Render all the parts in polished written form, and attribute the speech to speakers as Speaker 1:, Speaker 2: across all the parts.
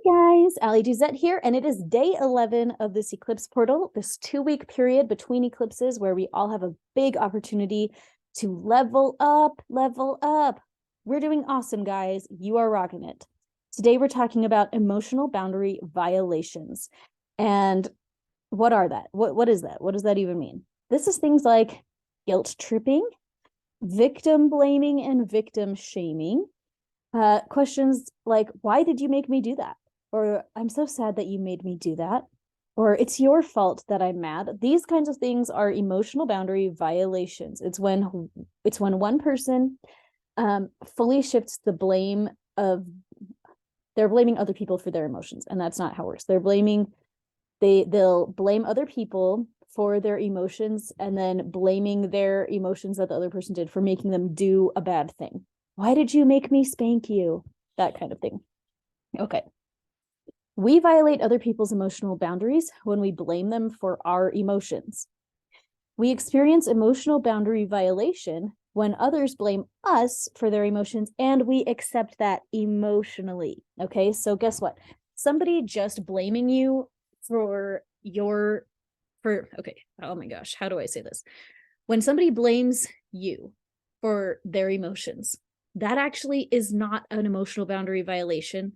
Speaker 1: Guys, Ali Duzette here, and it is day 11 of this eclipse portal, this 2-week period between eclipses where we all have a big opportunity to level up, level up. We're doing awesome, guys. You are rocking it. Today, we're talking about emotional boundary violations. And what are that? What is that? What does that even mean? This is things like guilt tripping, victim blaming, and victim shaming. Questions like, why did you make me do that? Or I'm so sad that you made me do that. Or it's your fault that I'm mad. These kinds of things are emotional boundary violations. It's when one person fully shifts the blame of, they're blaming other people for their emotions, and that's not how it works. They'll blame other people for their emotions and then blaming their emotions that the other person did for making them do a bad thing. Why did you make me spank you? That kind of thing. Okay. We violate other people's emotional boundaries when we blame them for our emotions. We experience emotional boundary violation when others blame us for their emotions and we accept that emotionally. Okay, so guess what? Somebody just blaming you oh my gosh, how do I say this? When somebody blames you for their emotions, that actually is not an emotional boundary violation.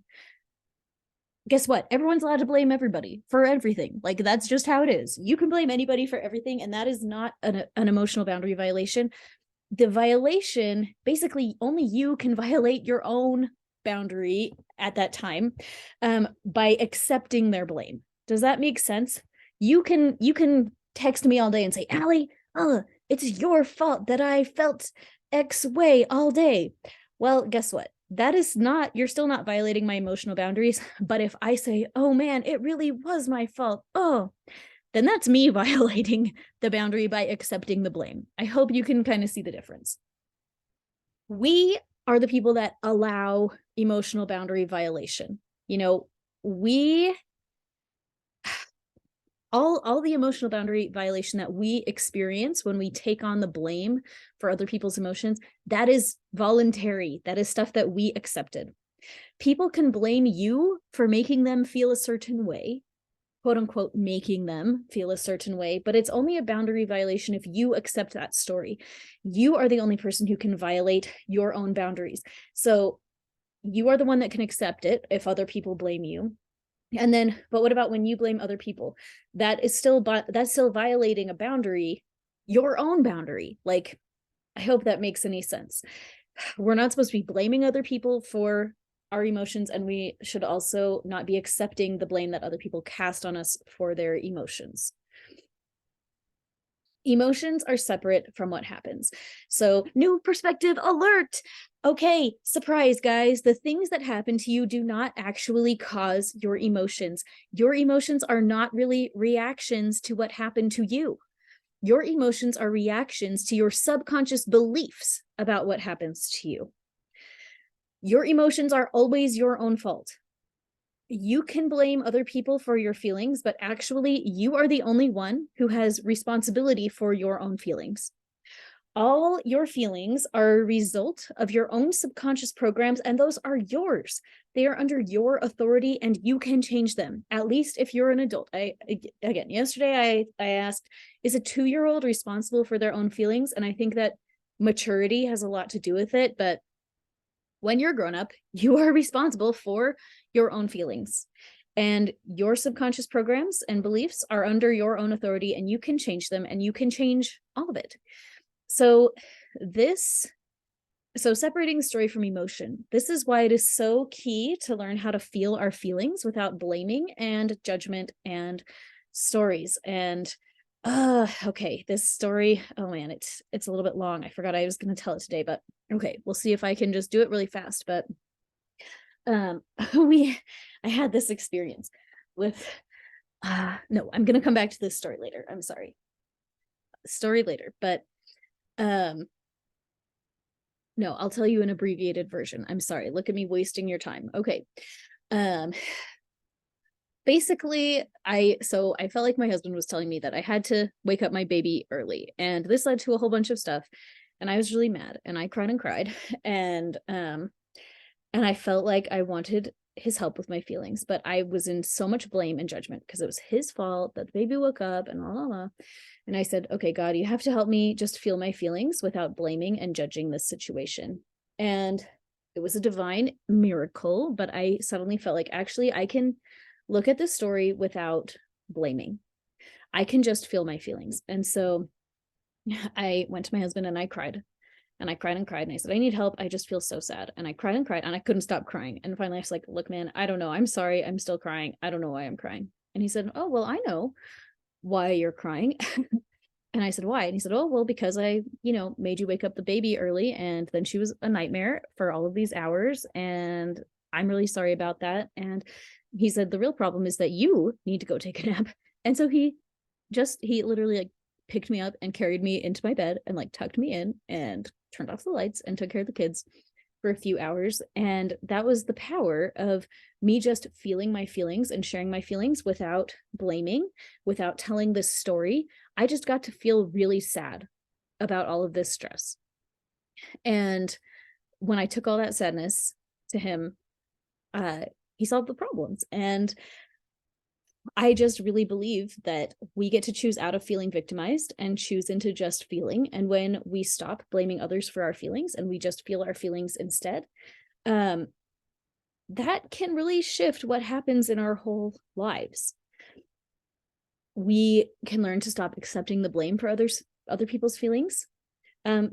Speaker 1: Guess what? Everyone's allowed to blame everybody for everything. Like, that's just how it is. You can blame anybody for everything, and that is not an emotional boundary violation. The violation, basically, only you can violate your own boundary at that time by accepting their blame. Does that make sense? You can text me all day and say, Allie, it's your fault that I felt X way all day. Well, guess what? That is not, you're still not violating my emotional boundaries. But if I say, oh man, it really was my fault, then that's me violating the boundary by accepting the blame. I hope you can kind of see the difference. We are the people that allow emotional boundary violation. You know, all the emotional boundary violation that we experience when we take on the blame for other people's emotions, that is voluntary. That is stuff that we accepted. People can blame you for making them feel a certain way, quote unquote, making them feel a certain way, but it's only a boundary violation if you accept that story. You are the only person who can violate your own boundaries. So you are the one that can accept it if other people blame you. And then, but what about when you blame other people? That's still violating a boundary, your own boundary. Like, I hope that makes any sense. We're not supposed to be blaming other people for our emotions, and we should also not be accepting the blame that other people cast on us for their emotions. Emotions are separate from what happens. So, new perspective alert. Okay, surprise, guys. The things that happen to you do not actually cause your emotions. Your emotions are not really reactions to what happened to you. Your emotions are reactions to your subconscious beliefs about what happens to you. Your emotions are always your own fault. You can blame other people for your feelings, but actually you are the only one who has responsibility for your own feelings. All your feelings are a result of your own subconscious programs, and those are yours. They are under your authority, and you can change them, at least if you're an adult. Yesterday I asked, is a 2-year-old responsible for their own feelings? And I think that maturity has a lot to do with it, but when you're grown up, you are responsible for your own feelings, and your subconscious programs and beliefs are under your own authority, and you can change them, and you can change all of it. So separating story from emotion, this is why it is so key to learn how to feel our feelings without blaming and judgment and stories. And okay, this story, oh man, it's a little bit long. I forgot I was going to tell it today, but okay, we'll see if I can just do it really fast. But I had this experience with no, I'm going to come back to this story later. I'm sorry. Story later, but no, I'll tell you an abbreviated version. I'm sorry. Look at me wasting your time. Okay. Basically, I felt like my husband was telling me that I had to wake up my baby early, and this led to a whole bunch of stuff, and I was really mad, and I cried and cried, and I felt like I wanted his help with my feelings, but I was in so much blame and judgment because it was his fault that the baby woke up and la la la. And I said, okay, God, you have to help me just feel my feelings without blaming and judging this situation. And it was a divine miracle, but I suddenly felt like, actually, I can look at this story without blaming. I can just feel my feelings. And so I went to my husband and I cried. And I cried and cried. And I said, I need help. I just feel so sad. And I cried and cried and I couldn't stop crying. And finally I was like, look, man, I don't know. I'm sorry. I'm still crying. I don't know why I'm crying. And he said, oh, well, I know why you're crying. And I said, why? And he said, oh, well, because I, made you wake up the baby early and then she was a nightmare for all of these hours. And I'm really sorry about that. And he said, the real problem is that you need to go take a nap. And so he literally like picked me up and carried me into my bed and like tucked me in and turned off the lights and took care of the kids for a few hours. And that was the power of me just feeling my feelings and sharing my feelings without blaming, without telling this story. I just got to feel really sad about all of this stress. And when I took all that sadness to him, he solved the problems. And I just really believe that we get to choose out of feeling victimized and choose into just feeling. And when we stop blaming others for our feelings and we just feel our feelings instead, that can really shift what happens in our whole lives. We can learn to stop accepting the blame for other people's feelings.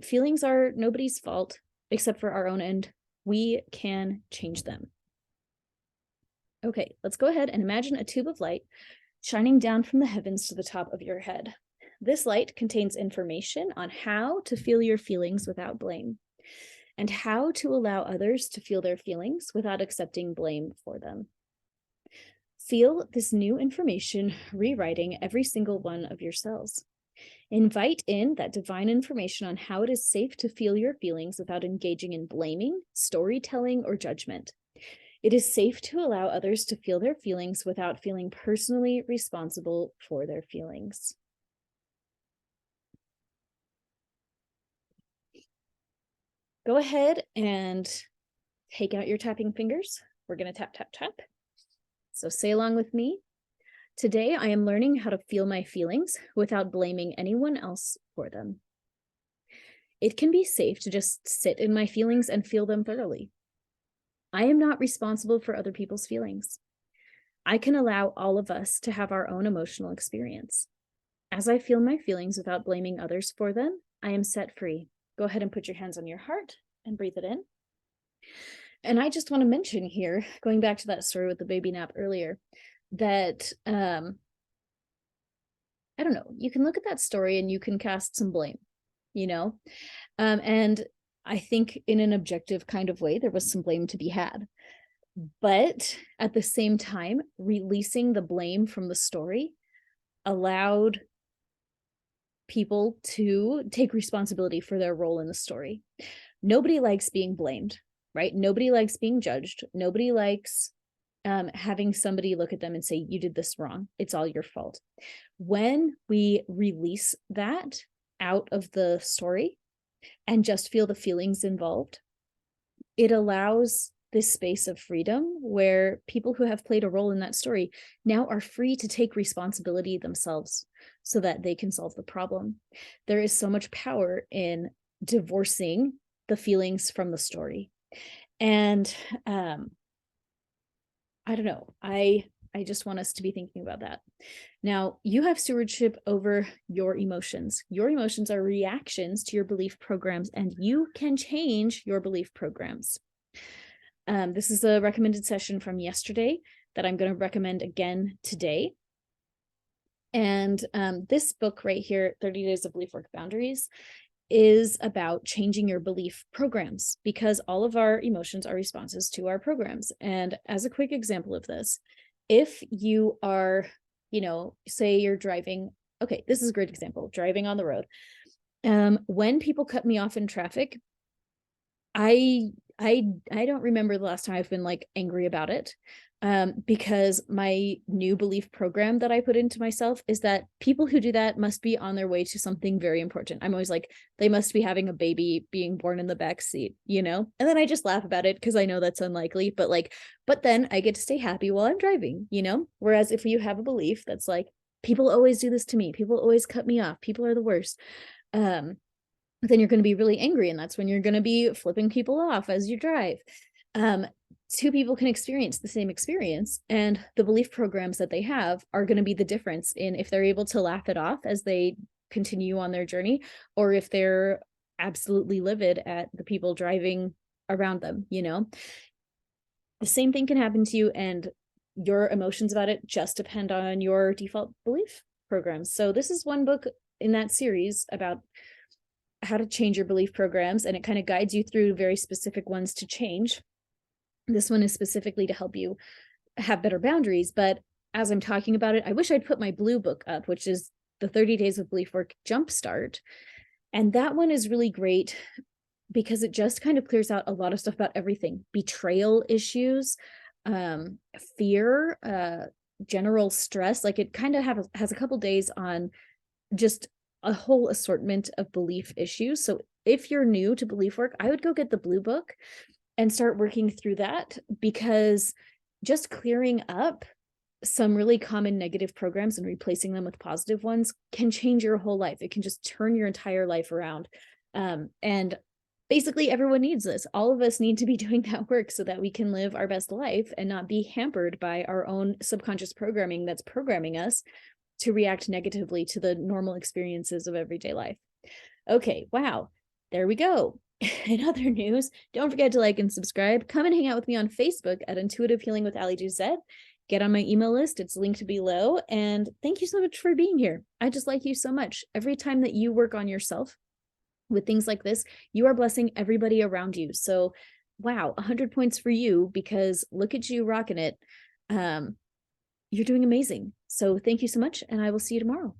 Speaker 1: Feelings are nobody's fault except for our own, and we can change them. Okay, let's go ahead and imagine a tube of light shining down from the heavens to the top of your head. This light contains information on how to feel your feelings without blame and how to allow others to feel their feelings without accepting blame for them. Feel this new information rewriting every single one of your cells. Invite in that divine information on how it is safe to feel your feelings without engaging in blaming, storytelling, or judgment. It is safe to allow others to feel their feelings without feeling personally responsible for their feelings. Go ahead and take out your tapping fingers. We're going to tap, tap, tap. So say along with me. Today, I am learning how to feel my feelings without blaming anyone else for them. It can be safe to just sit in my feelings and feel them thoroughly. I am not responsible for other people's feelings. I can allow all of us to have our own emotional experience. As I feel my feelings without blaming others for them, I am set free. Go ahead and put your hands on your heart and breathe it in. And I just want to mention here, going back to that story with the baby nap earlier, that, I don't know, you can look at that story and you can cast some blame, and I think in an objective kind of way, there was some blame to be had. But at the same time, releasing the blame from the story allowed people to take responsibility for their role in the story. Nobody likes being blamed, right? Nobody likes being judged. Nobody likes having somebody look at them and say, you did this wrong. It's all your fault. When we release that out of the story and just feel the feelings involved, it allows this space of freedom where people who have played a role in that story now are free to take responsibility themselves so that they can solve the problem. There is so much power in divorcing the feelings from the story. And I don't know, I just want us to be thinking about that. Now, you have stewardship over your emotions. Your emotions are reactions to your belief programs, and you can change your belief programs. This is a recommended session from yesterday that I'm going to recommend again today. And this book right here, 30 Days of Belief Work Boundaries, is about changing your belief programs, because all of our emotions are responses to our programs. And as a quick example of this, if you are, say you're driving, okay, this is a great example, driving on the road. When people cut me off in traffic, I I don't remember the last time I've been like angry about it. Because my new belief program that I put into myself is that people who do that must be on their way to something very important. I'm always like, they must be having a baby being born in the back seat, you know? And then I just laugh about it because I know that's unlikely, but like, but then I get to stay happy while I'm driving, you know? Whereas if you have a belief that's like, people always do this to me, people always cut me off, people are the worst. Then you're going to be really angry, and that's when you're going to be flipping people off as you drive. um, Two people can experience the same experience, and the belief programs that they have are going to be the difference in if they're able to laugh it off as they continue on their journey, or if they're absolutely livid at the people driving around them, you know? The same thing can happen to you, and your emotions about it just depend on your default belief programs. So this is one book in that series about how to change your belief programs, and it kind of guides you through very specific ones to change. This one is specifically to help you have better boundaries, but as I'm talking about it, I wish I'd put my blue book up, which is the 30 Days of Belief Work Jumpstart. And that one is really great because it just kind of clears out a lot of stuff about everything: betrayal issues, fear, general stress. Like it kind of has a couple days on just a whole assortment of belief issues. So if you're new to belief work, I would go get the blue book and start working through that, because just clearing up some really common negative programs and replacing them with positive ones can change your whole life. It can just turn your entire life around. And basically everyone needs this. All of us need to be doing that work so that we can live our best life and not be hampered by our own subconscious programming that's programming us to react negatively to the normal experiences of everyday life. Okay, wow, there we go. In other news, don't forget to like and subscribe. Come and hang out with me on Facebook at Intuitive Healing with Ali Juzet. Get on my email list. It's linked below. And thank you so much for being here. I just like you so much. Every time that you work on yourself with things like this, you are blessing everybody around you. So wow, 100 points for you, because look at you rocking it. You're doing amazing. So thank you so much, and I will see you tomorrow.